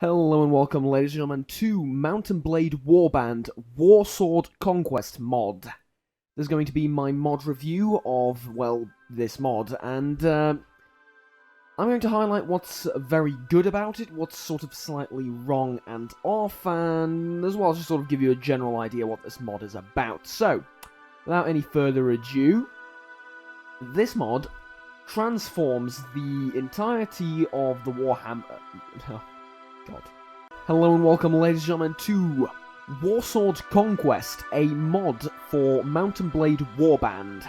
Hello and welcome, ladies and gentlemen, to Mountain Blade Warband Warsword Conquest mod. This is going to be my mod review of, well, this mod, and I'm going to highlight what's very good about it, what's sort of slightly wrong and off, and as well as just sort of give you a general idea what this mod is about. So, without any further ado, this mod transforms the entirety of the Warhammer... God. Hello and welcome, ladies and gentlemen, to Warsword Conquest, a mod for Mountain Blade Warband.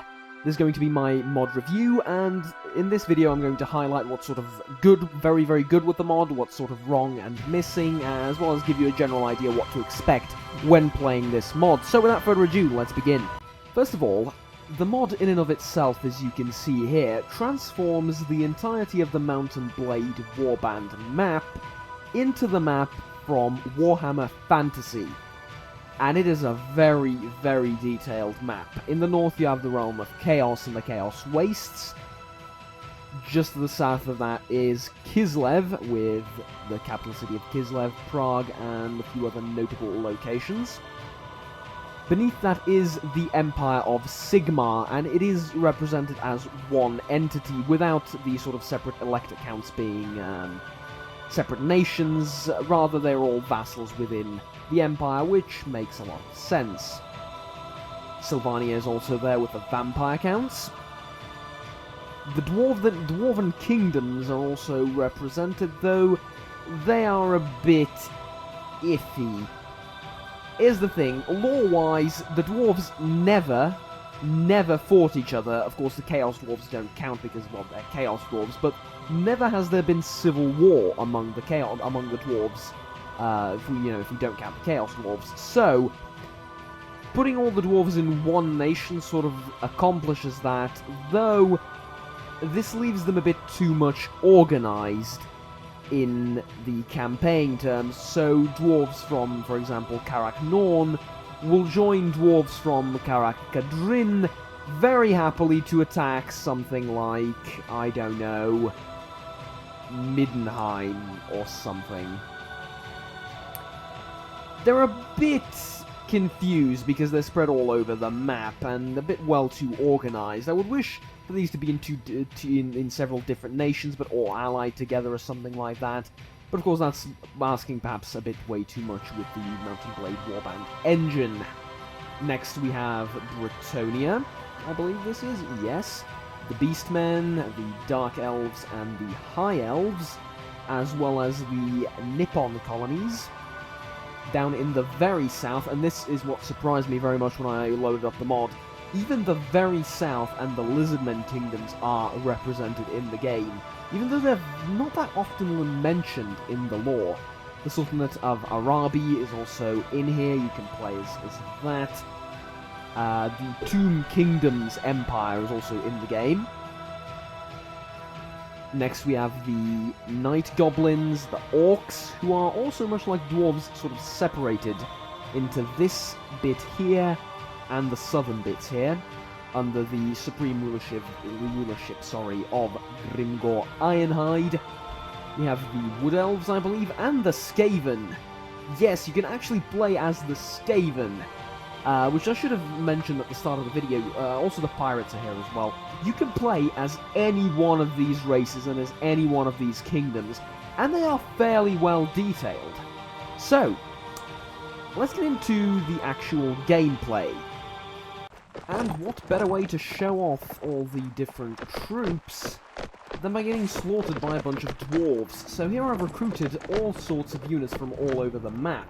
This is going to be my mod review, and in this video I'm going to highlight what's sort of good, very, very good with the mod, what's sort of wrong and missing, as well as give you a general idea what to expect when playing this mod. So without further ado, let's begin. First of all, the mod in and of itself, as you can see here, transforms the entirety of the Mountain Blade Warband map into the map from Warhammer Fantasy. And it is a very, very detailed map. In the north you have the Realm of Chaos and the Chaos Wastes. Just to the south of that is Kislev, with the capital city of Kislev, Prague, and a few other notable locations. Beneath that is the Empire of Sigmar, and it is represented as one entity, without the sort of separate elect accounts being separate nations. Rather, they're all vassals within the Empire, which makes a lot of sense. Sylvania is also there with the vampire counts. The Dwarven kingdoms are also represented, though they are a bit iffy. Here's the thing, lore-wise, the dwarves never fought each other. Of course, the Chaos Dwarves don't count because, well, they're Chaos Dwarves, but never has there been civil war among the dwarves, if we don't count the Chaos Dwarves. So, putting all the dwarves in one nation sort of accomplishes that, though this leaves them a bit too much organized in the campaign terms. So, dwarves from, for example, Karak Norn will join dwarves from Karak Kadrin very happily to attack something like, I don't know, Middenheim or something. They're a bit confused because they're spread all over the map and a bit well too organized. I would wish for these to be in several different nations, but all allied together or something like that. But of course that's asking perhaps a bit way too much with the Mountain Blade Warband engine. Next we have Britonia, I believe this is, yes. The Beastmen, the Dark Elves, and the High Elves, as well as the Nippon colonies. Down in the very south, and this is what surprised me very much when I loaded up the mod, even the very south and the Lizardmen kingdoms are represented in the game, even though they're not that often mentioned in the lore. The Sultanate of Arabi is also in here, you can play as that. The Tomb Kingdom's Empire is also in the game. Next we have the Night Goblins, the Orcs, who are also much like dwarves, sort of separated into this bit here and the southern bits here, under the supreme rulership of Grimgor Ironhide. We have the Wood Elves, I believe, and the Skaven. Yes, you can actually play as the Skaven, which I should have mentioned at the start of the video. Also the Pirates are here as well. You can play as any one of these races and as any one of these kingdoms, and they are fairly well detailed. So, let's get into the actual gameplay. And what better way to show off all the different troops than by getting slaughtered by a bunch of dwarves. So here I've recruited all sorts of units from all over the map,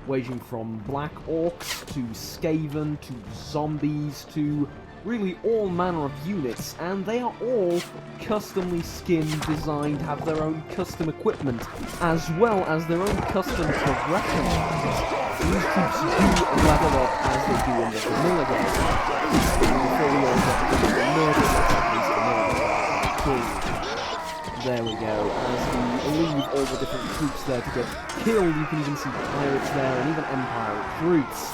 ranging from Black Orcs to Skaven to zombies to really all manner of units, and they are all customly skinned, designed, have their own custom equipment, as well as their own custom progression lines. These troops do level up as they do in the vanilla game. Before we all get to the murder, there we go. As we leave all the different troops there to get killed, you can even see pirates there, and even Empire recruits.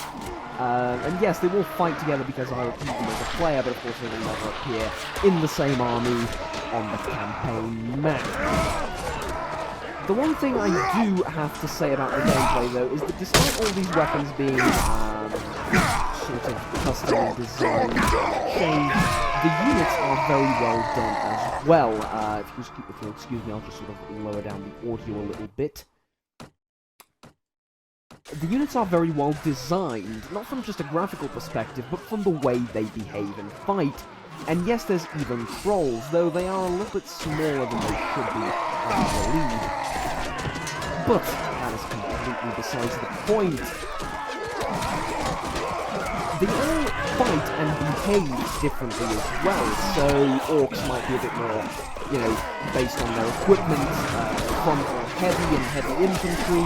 And yes, they will fight together because I recruit them as a player, but of course they will never appear in the same army on the campaign map. The one thing I do have to say about the gameplay, though, is that despite all these weapons being sort of custom designed, changed, the units are very well done as well. If you'll excuse me, I'll just sort of lower down the audio a little bit. The units are very well designed, not from just a graphical perspective, but from the way they behave and fight. And yes, there's even trolls, though they are a little bit smaller than they should be, I believe. But that is completely besides the point. They all fight and behave differently as well, so orcs might be a bit more, you know, based on their equipment, frontal heavy and heavy infantry,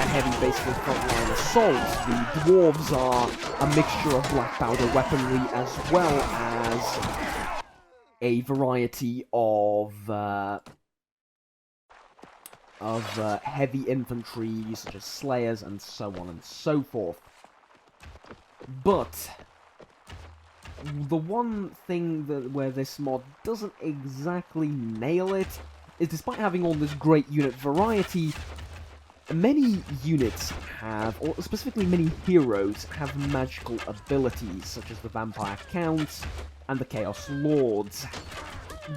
heavy basically frontline assault. The dwarves are a mixture of black powder weaponry as well as a variety of heavy infantry such as slayers and so on and so forth. But the one thing where this mod doesn't exactly nail it is, despite having all this great unit variety, many units have, or specifically many heroes, have magical abilities, such as the Vampire Counts and the Chaos Lords.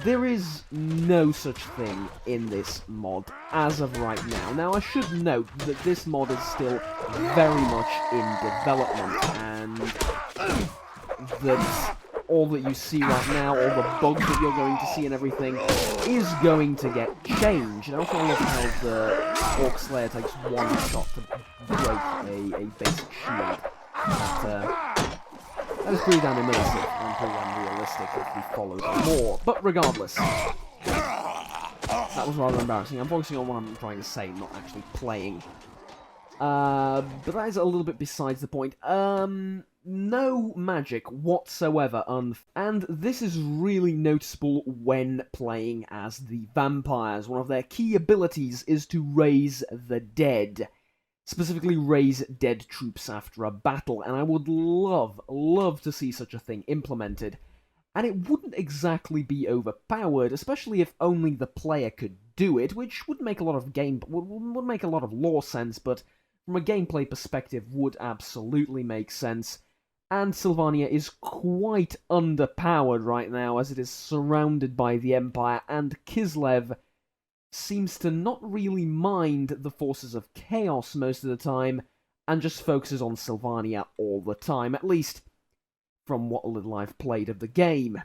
There is no such thing in this mod as of right now. Now, I should note that this mod is still very much in development, and that all that you see right now, all the bugs that you're going to see and everything, is going to get changed. And I also love how the Orc Slayer takes one shot to break a basic shield. That is pretty damn immersive and pretty unrealistic if we follow the lore. But regardless, that was rather embarrassing. I'm focusing on what I'm trying to say, not actually playing. But that is a little bit besides the point. No magic whatsoever, and this is really noticeable when playing as the vampires. One of their key abilities is to raise the dead. Specifically raise dead troops after a battle, and I would love to see such a thing implemented. And it wouldn't exactly be overpowered, especially if only the player could do it, which would make a lot of would make a lot of lore sense, but from a gameplay perspective would absolutely make sense. And Sylvania is quite underpowered right now, as it is surrounded by the Empire, and Kislev seems to not really mind the forces of chaos most of the time, and just focuses on Sylvania all the time, at least from what little I've played of the game.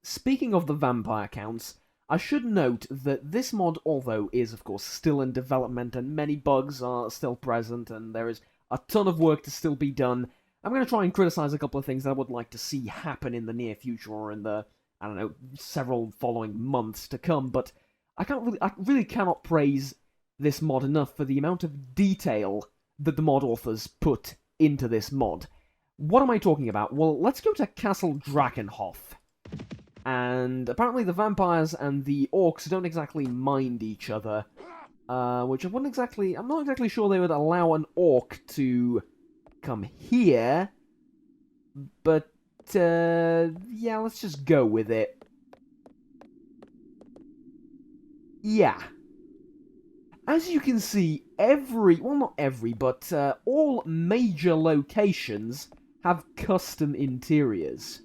Speaking of the Vampire Counts, I should note that this mod, although is of course still in development and many bugs are still present and there is a ton of work to still be done, I'm going to try and criticize a couple of things that I would like to see happen in the near future or in the, I don't know, several following months to come, but I really cannot praise this mod enough for the amount of detail that the mod authors put into this mod. What am I talking about? Well, let's go to Castle Drakenhof. And apparently the vampires and the orcs don't exactly mind each other, which I'm not exactly sure they would allow an orc to come here, but yeah, let's just go with it. Yeah. As you can see, well, not every, but all major locations have custom interiors.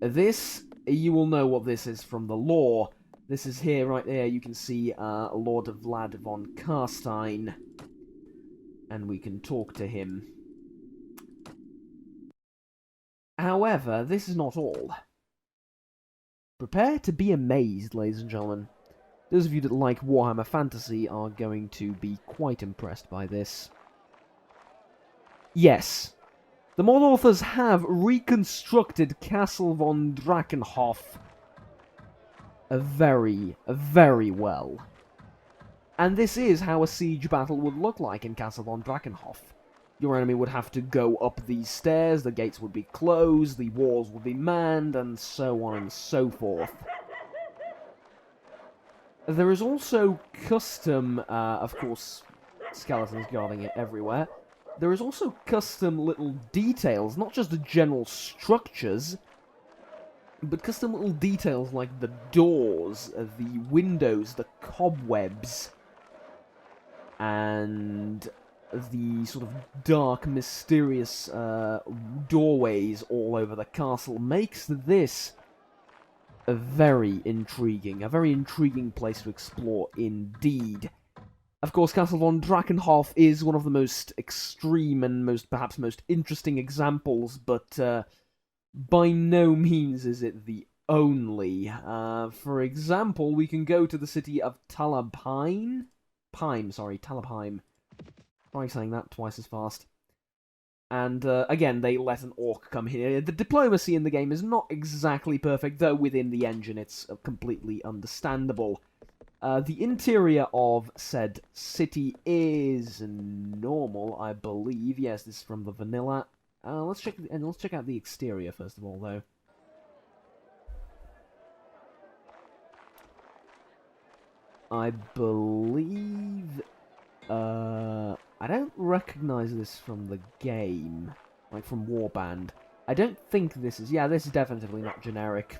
This, you will know what this is from the lore. This is here, right there, you can see Lord Vlad von Karstein, and we can talk to him. However, this is not all. Prepare to be amazed, ladies and gentlemen. Those of you that like Warhammer Fantasy are going to be quite impressed by this. Yes, the mod authors have reconstructed Castle von Drakenhof very, very well. And this is how a siege battle would look like in Castle von Drakenhof. Your enemy would have to go up these stairs, the gates would be closed, the walls would be manned, and so on and so forth. There is also custom, of course, skeletons guarding it everywhere. There is also custom little details, not just the general structures, But custom little details like the doors, the windows, the cobwebs, and the sort of dark, mysterious doorways all over the castle makes this a very intriguing place to explore indeed. Of course, Castle von Drachenhof is one of the most extreme and perhaps most interesting examples, but by no means is it the only. For example, we can go to the city of Talabheim. Talabheim. Try saying that twice as fast. And again, they let an orc come here. The diplomacy in the game is not exactly perfect, though within the engine it's completely understandable. The interior of said city is normal, I believe. Yes, this is from the vanilla. Let's check out the exterior first of all, though. I believe. I don't recognize this from the game, like from Warband. I don't think this is. Yeah, this is definitely not generic.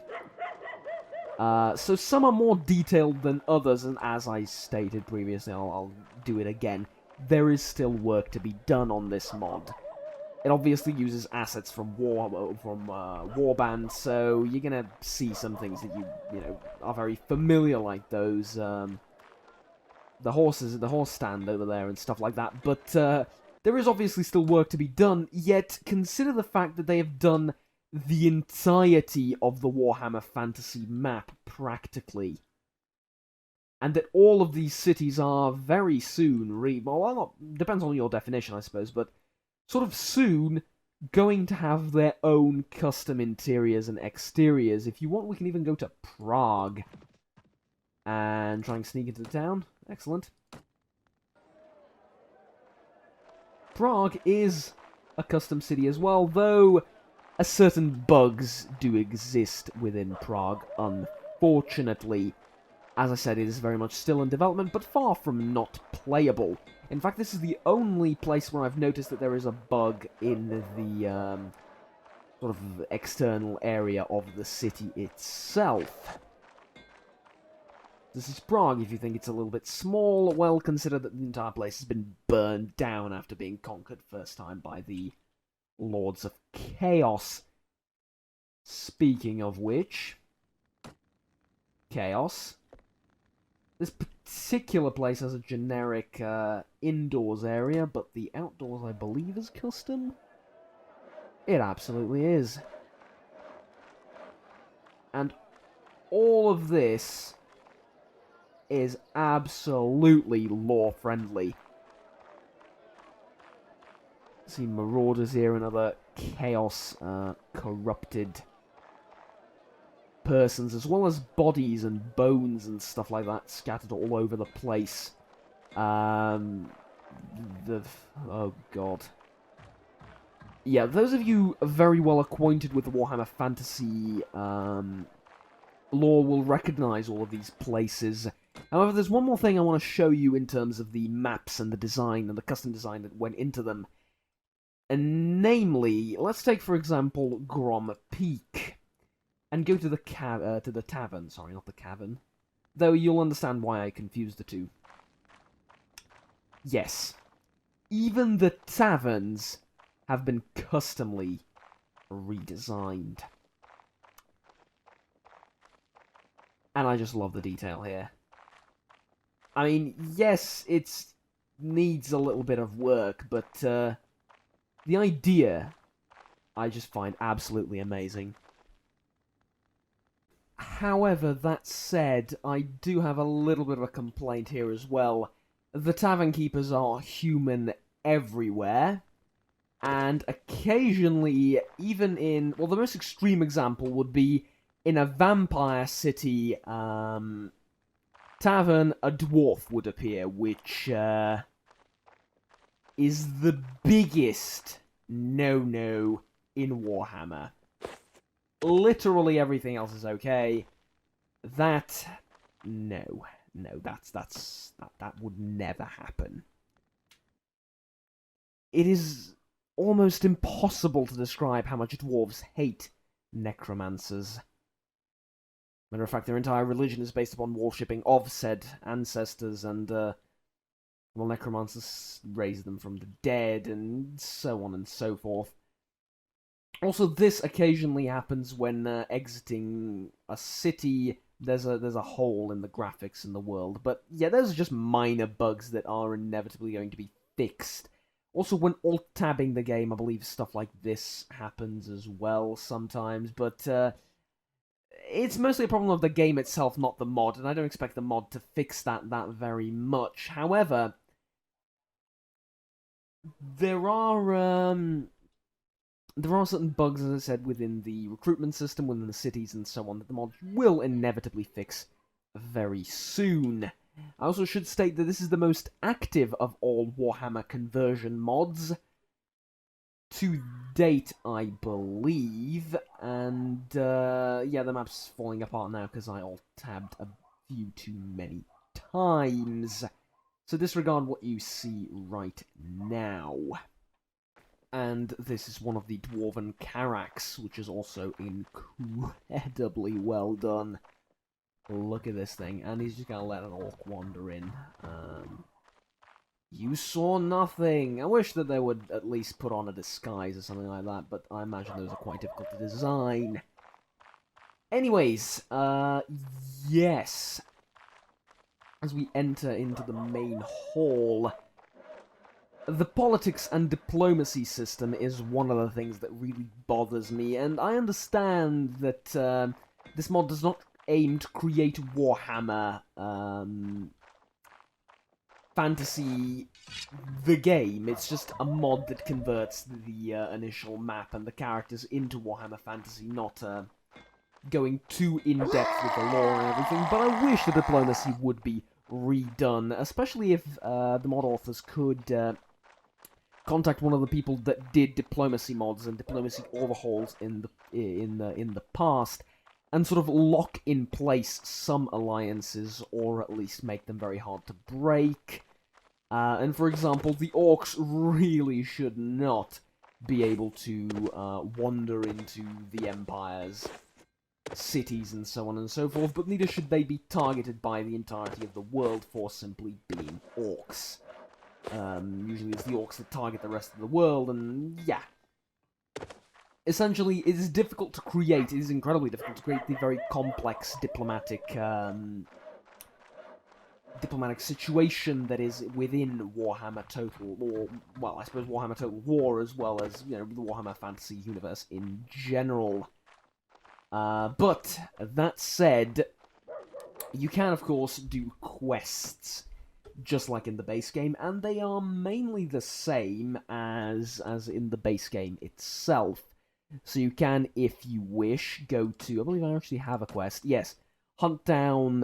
So some are more detailed than others, and as I stated previously, I'll do it again. There is still work to be done on this mod. It obviously uses assets from Warband, so you're gonna see some things that you know are very familiar, like those the horse stand over there and stuff like that. But there is obviously still work to be done. Yet consider the fact that they have done the entirety of the Warhammer Fantasy map, practically. And that all of these cities are very soon, depends on your definition, I suppose, but sort of soon going to have their own custom interiors and exteriors. If you want, we can even go to Prague and try and sneak into the town. Excellent. Prague is a custom city as well, though certain bugs do exist within Prague, unfortunately. As I said, it is very much still in development, but far from not playable. In fact, this is the only place where I've noticed that there is a bug in the sort of external area of the city itself. This is Prague. If you think it's a little bit small, well, consider that the entire place has been burned down after being conquered first time by the Lords of Chaos. Speaking of which, Chaos. This particular place has a generic indoors area, but the outdoors, I believe, is custom. It absolutely is. And all of this is absolutely lore-friendly. See marauders here and other chaos corrupted persons, as well as bodies and bones and stuff like that scattered all over the place. Oh god. Yeah, those of you very well acquainted with the Warhammer Fantasy lore will recognize all of these places. However, there's one more thing I want to show you in terms of the maps and the design and the custom design that went into them. And namely, let's take for example Grom Peak, and go to the tavern. Sorry, not the cavern. Though you'll understand why I confused the two. Yes, even the taverns have been customly redesigned, and I just love the detail here. I mean, yes, it needs a little bit of work, but the idea I just find absolutely amazing. However, that said, I do have a little bit of a complaint here as well. The tavern keepers are human everywhere, and occasionally, even in... Well, the most extreme example would be in a vampire city tavern, a dwarf would appear, which is the biggest no-no in Warhammer. Literally everything else is okay. That would never happen. It is almost impossible to describe how much dwarves hate necromancers. Matter of fact, their entire religion is based upon worshipping of said ancestors, and, well, necromancers raise them from the dead, and so on and so forth. Also, this occasionally happens when exiting a city. There's a hole in the graphics in the world, but yeah, those are just minor bugs that are inevitably going to be fixed. Also, when alt-tabbing the game, I believe stuff like this happens as well sometimes, but it's mostly a problem of the game itself, not the mod, and I don't expect the mod to fix that very much. However, there are certain bugs, as I said, within the recruitment system, within the cities, and so on, that the mod will inevitably fix very soon. I also should state that this is the most active of all Warhammer conversion mods to date, I believe, and yeah, the map's falling apart now because I alt-tabbed a few too many times. So disregard what you see right now. And this is one of the Dwarven Carracks, which is also incredibly well done. Look at this thing, and he's just gonna let an orc wander in. You saw nothing! I wish that they would at least put on a disguise or something like that, but I imagine those are quite difficult to design. Anyways, yes. As we enter into the main hall, the politics and diplomacy system is one of the things that really bothers me, and I understand that this mod does not aim to create Warhammer Fantasy the game. It's just a mod that converts the initial map and the characters into Warhammer Fantasy, not going too in-depth with the lore and everything, but I wish the diplomacy would be redone, especially if the mod authors could contact one of the people that did diplomacy mods and diplomacy overhauls in the past, and sort of lock in place some alliances, or at least make them very hard to break. And for example, the orcs really should not be able to wander into the Empire's cities and so on and so forth, but neither should they be targeted by the entirety of the world for simply being orcs. Usually it's the orcs that target the rest of the world, and yeah. Essentially, it is difficult to create, it is incredibly difficult to create the very complex diplomatic situation that is within Warhammer Total, or, well, I suppose Warhammer Total War, as well as, you know, the Warhammer Fantasy universe in general. But, that said, you can, of course, do quests, just like in the base game, and they are mainly the same as in the base game itself. So you can, if you wish, go to... I believe I actually have a quest. Yes. Hunt down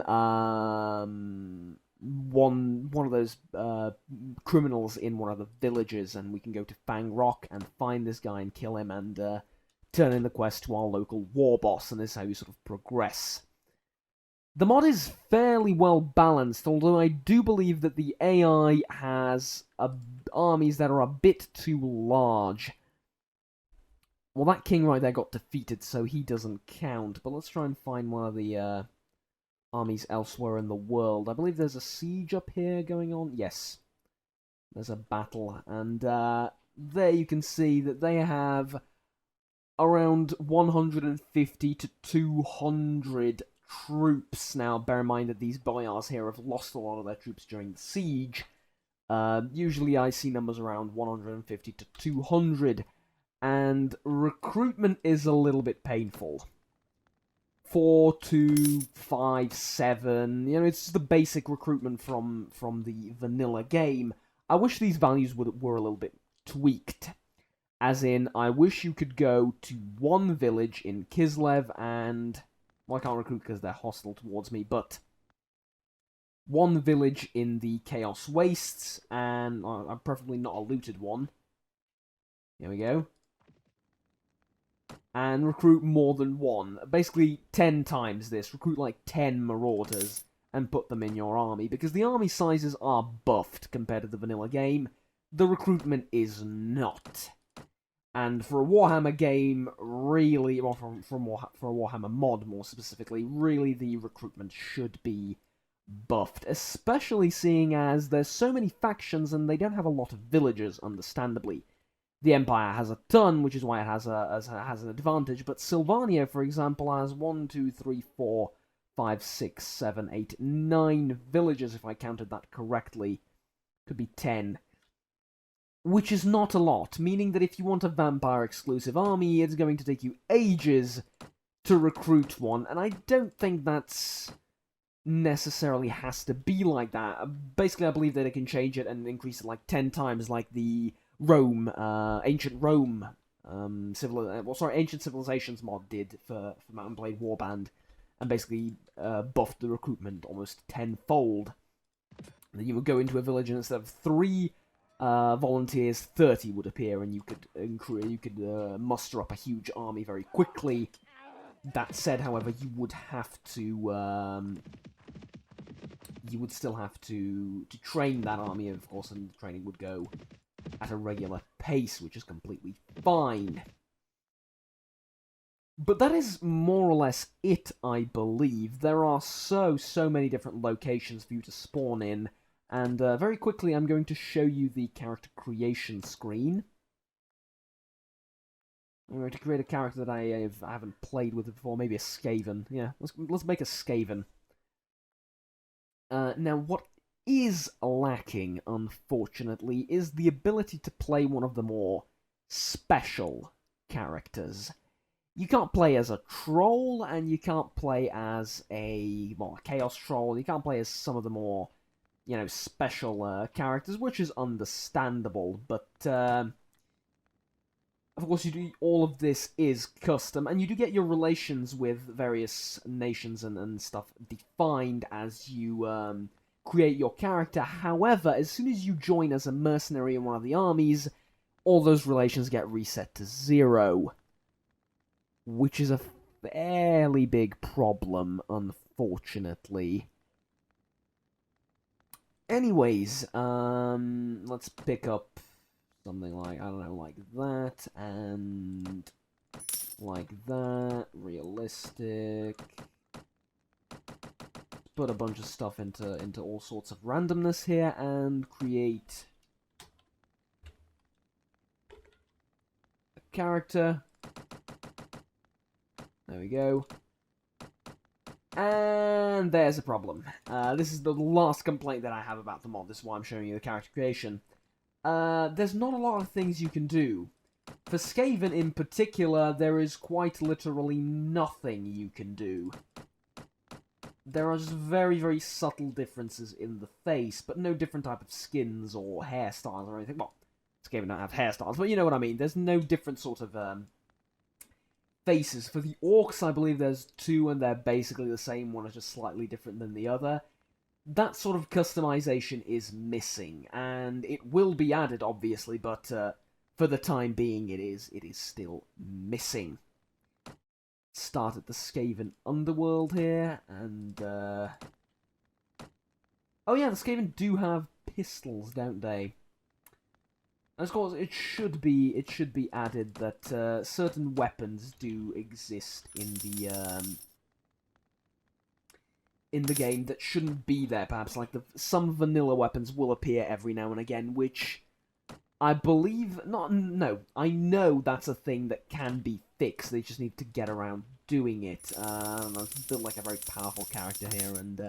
one of those criminals in one of the villages, and we can go to Fang Rock and find this guy and kill him, and turn in the quest to our local war boss, and this is how you sort of progress. The mod is fairly well balanced, although I do believe that the AI has armies that are a bit too large. Well, that king right there got defeated, so he doesn't count. But let's try and find one of the armies elsewhere in the world. I believe there's a siege up here going on. Yes, there's a battle. And there you can see that they have around 150 to 200 troops. Now, bear in mind that these boyars here have lost a lot of their troops during the siege. Usually I see numbers around 150 to 200. And recruitment is a little bit painful. 4, 2, 5, 7. You know, it's just the basic recruitment from the vanilla game. I wish these values were a little bit tweaked. As in, I wish you could go to one village in Kislev and... Well, I can't recruit because they're hostile towards me, but... One village in the Chaos Wastes, and preferably not a looted one. Here we go. And recruit more than one. Basically, 10 times this. Recruit like 10 marauders and put them in your army. Because the army sizes are buffed compared to the vanilla game. The recruitment is not. And for a Warhammer game, really, or for a Warhammer mod more specifically, really the recruitment should be buffed, especially seeing as there's so many factions and they don't have a lot of villagers, understandably. The Empire has a ton, which is why it has an advantage, but Sylvania, for example, has 1, 2, 3, 4, 5, 6, 7, 8, 9 villages, if I counted that correctly. Could be 10. Which is not a lot, meaning that if you want a vampire-exclusive army, it's going to take you ages to recruit one, and I don't think that's necessarily has to be like that. Basically, I believe that it can change it and increase it like 10 times, like the ancient Rome, ancient civilizations mod did for Mount & Blade Warband, and basically buffed the recruitment almost tenfold. Then you would go into a village and instead of 3 volunteers, 30 would appear, and you could muster up a huge army very quickly. That said, however, you would still have to train that army, of course, and the training would go at a regular pace, which is completely fine. But that is more or less it, I believe. There are so many different locations for you to spawn in, and very quickly I'm going to show you the character creation screen. I'm going to create a character that I haven't played with before, maybe a Skaven. Yeah, let's make a Skaven. Now, what is lacking, unfortunately, is the ability to play one of the more special characters. You can't play as a troll, and you can't play as a chaos troll. You can't play as some of the more, special characters, which is understandable. But of course, all of this is custom, and you do get your relations with various nations and stuff defined as you create your character. However, as soon as you join as a mercenary in one of the armies, all those relations get reset to 0. Which is a fairly big problem, unfortunately. Anyways, let's pick up something like, I don't know, like that, and like that, realistic. Put a bunch of stuff into all sorts of randomness here, and create a character. There we go. And there's a problem. This is the last complaint that I have about the mod. This is why I'm showing you the character creation. There's not a lot of things you can do. For Skaven in particular, there is quite literally nothing you can do. There are just very, very subtle differences in the face, but no different type of skins or hairstyles or anything. Well, Skaven don't have hairstyles, but you know what I mean. There's no different sort of faces. For the orcs, I believe there's 2, and they're basically the same. One is just slightly different than the other. That sort of customization is missing, and it will be added, obviously, but for the time being, it is still missing. Start at the Skaven underworld here, and oh yeah, the Skaven do have pistols, don't they? And of course, it should be added that certain weapons do exist in the game that shouldn't be there. Perhaps like some vanilla weapons will appear every now and again, which I believe I know that's a thing that can be fixed. They just need to get around doing it. I've built like a very powerful character here, and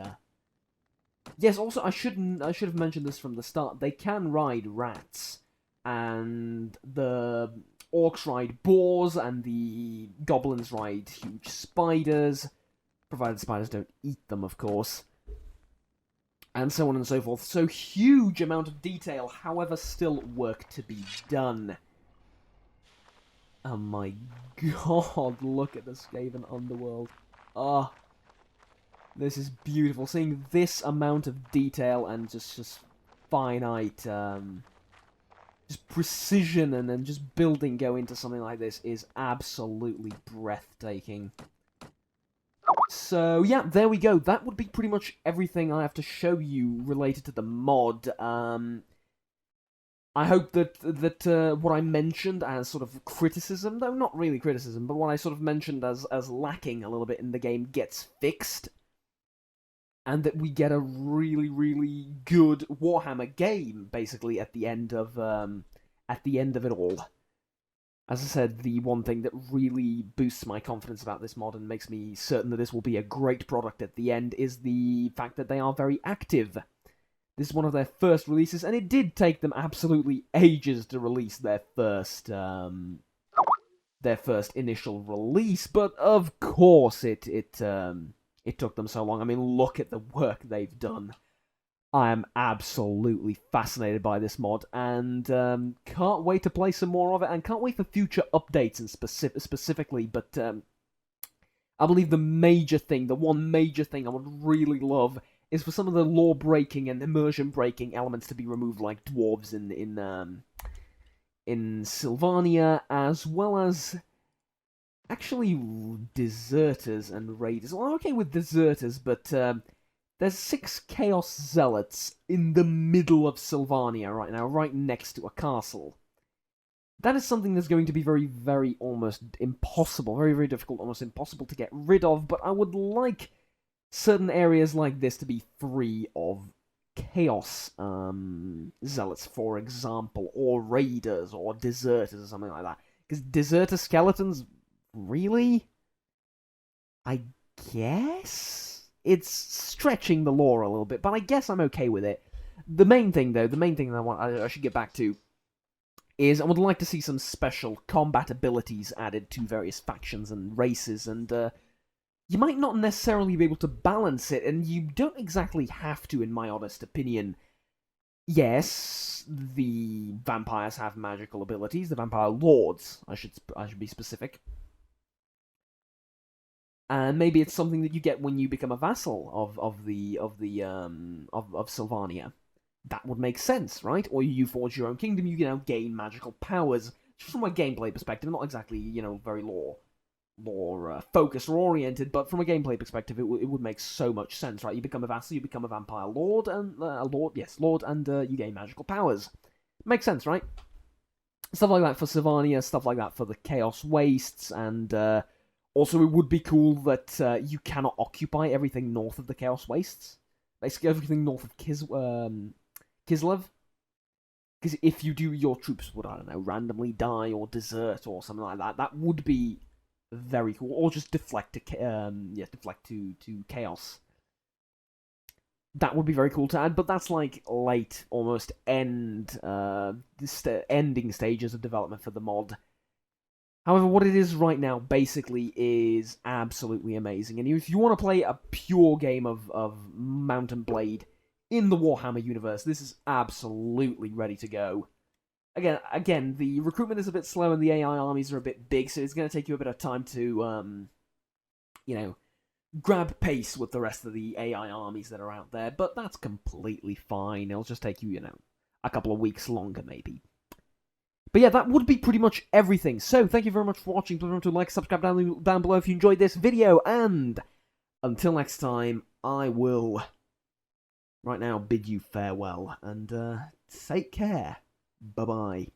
yes. Also, I should have mentioned this from the start. They can ride rats. And the orcs ride boars, and the goblins ride huge spiders, provided the spiders don't eat them, of course. And so on and so forth. So, huge amount of detail, however, still work to be done. Oh my god, look at the Skaven underworld. Ah, this is beautiful. Seeing this amount of detail and just finite, just precision and then just building go into something like this is absolutely breathtaking. So, yeah, there we go. That would be pretty much everything I have to show you related to the mod. I I hope that what I mentioned as sort of criticism, though not really criticism, but what I sort of mentioned as lacking a little bit in the game gets fixed, and that we get a really, really good Warhammer game basically at the end of it all. As I said, the one thing that really boosts my confidence about this mod and makes me certain that this will be a great product at the end is the fact that they are very active. This is one of their first releases, and it did take them absolutely ages to release their first initial release, but of course it took them so long. I mean, look at the work they've done. I am absolutely fascinated by this mod, and can't wait to play some more of it, and can't wait for future updates and specifically, but I believe the one major thing I would really love is for some of the lore-breaking and immersion-breaking elements to be removed, like dwarves in Sylvania, as well as actually deserters and raiders. Well, I'm okay with deserters, but there's 6 Chaos Zealots in the middle of Sylvania right now, right next to a castle. That is something that's going to be very, very almost impossible, very, very difficult, almost impossible to get rid of, but I would like certain areas like this to be free of Chaos Zealots, for example, or Raiders, or Deserters, or something like that. Because Deserter Skeletons, really? I guess? It's stretching the lore a little bit, but I guess I'm okay with it. The main thing, though, I should get back to, is I would like to see some special combat abilities added to various factions and races, and you might not necessarily be able to balance it, and you don't exactly have to, in my honest opinion. Yes, the vampires have magical abilities, the vampire lords, I should be specific. And maybe it's something that you get when you become a vassal of Sylvania. That would make sense, right? Or you forge your own kingdom, you gain magical powers. Just from a gameplay perspective, not exactly, very lore focused or oriented, but from a gameplay perspective, it would make so much sense, right? You become a vassal, you become a vampire lord, and you gain magical powers. Makes sense, right? Stuff like that for Sylvania, stuff like that for the Chaos Wastes, and also it would be cool that you cannot occupy everything north of the Chaos Wastes. Basically, everything north of Kislev. Because if you do, your troops would, I don't know, randomly die or desert or something like that. That would be very cool. Or just deflect to chaos. That would be very cool to add, but that's like late, almost ending stages of development for the mod. However, what it is right now basically is absolutely amazing. And if you want to play a pure game of Mount and Blade in the Warhammer universe, this is absolutely ready to go. Again, the recruitment is a bit slow and the AI armies are a bit big, so it's going to take you a bit of time to, grab pace with the rest of the AI armies that are out there, but that's completely fine. It'll just take you, a couple of weeks longer, maybe. But yeah, that would be pretty much everything. So, thank you very much for watching. Please remember to like, subscribe down below if you enjoyed this video, and until next time, I will right now bid you farewell, and take care. Bye-bye.